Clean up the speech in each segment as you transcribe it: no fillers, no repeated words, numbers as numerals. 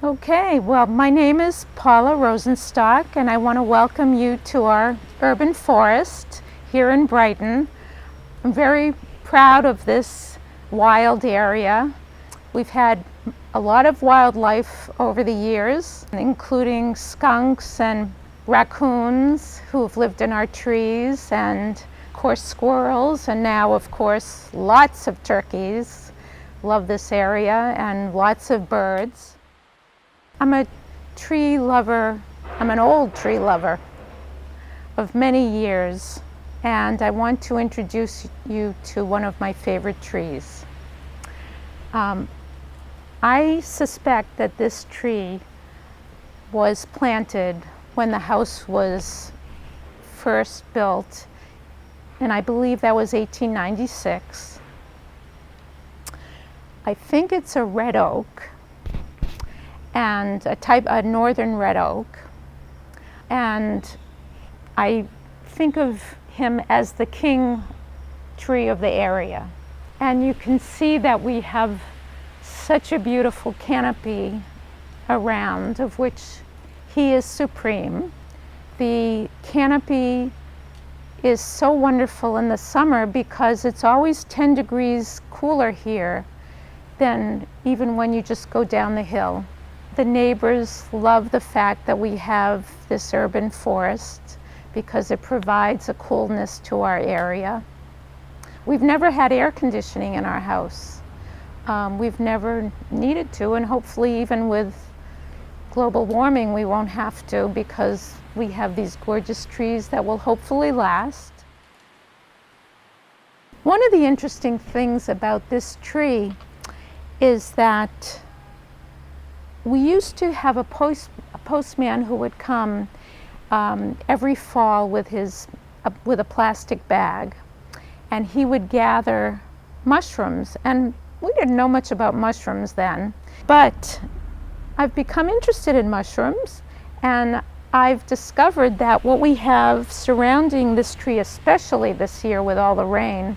Okay, well, my name is Paula Rosenstock, and I want to welcome you to our urban forest here in Brighton. I'm very proud of this wild area. We've had a lot of wildlife over the years, including skunks and raccoons who have lived in our trees, and of course squirrels, and now of course lots of turkeys. Love this area, and lots of birds. I'm a tree lover. I'm an old tree lover of many years, and I want to introduce you to one of my favorite trees. I suspect that this tree was planted when the house was first built, and I believe that was 1896. I think it's a red oak, and a northern red oak, and I think of him as the king tree of the area. And you can see that we have such a beautiful canopy around, of which he is supreme. The canopy is so wonderful in the summer because it's always 10 degrees cooler here than even when you just go down the hill. The neighbors love the fact that we have this urban forest because it provides a coolness to our area. We've never had air conditioning in our house. We've never needed to, and hopefully even with global warming we won't have to, because we have these gorgeous trees that will hopefully last. One of the interesting things about this tree is that we used to have a postman who would come every fall with a plastic bag, and he would gather mushrooms. And we didn't know much about mushrooms then, but I've become interested in mushrooms, and I've discovered that what we have surrounding this tree, especially this year with all the rain,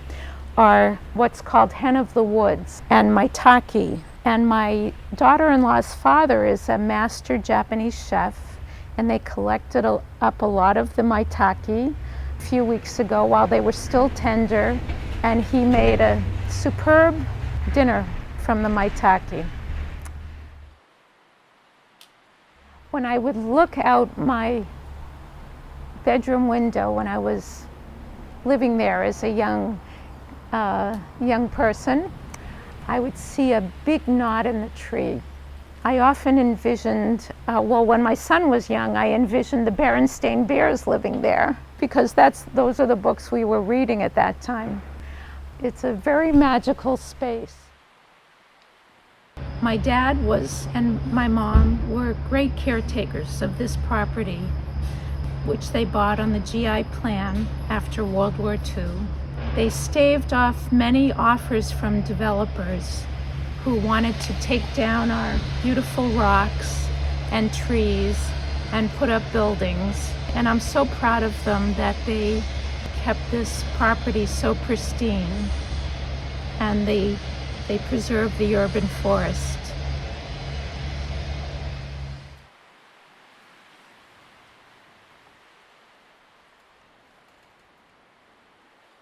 are what's called hen of the woods and maitake. And my daughter-in-law's father is a master Japanese chef, and they collected up a lot of the maitake a few weeks ago while they were still tender, and he made a superb dinner from the maitake. When I would look out my bedroom window when I was living there as a young person, I would see a big knot in the tree. I often envisioned, when my son was young, I envisioned the Berenstain Bears living there, because those are the books we were reading at that time. It's a very magical space. My dad and my mom were great caretakers of this property, which they bought on the GI plan after World War II. They staved off many offers from developers who wanted to take down our beautiful rocks and trees and put up buildings. And I'm so proud of them that they kept this property so pristine, and they preserved the urban forest.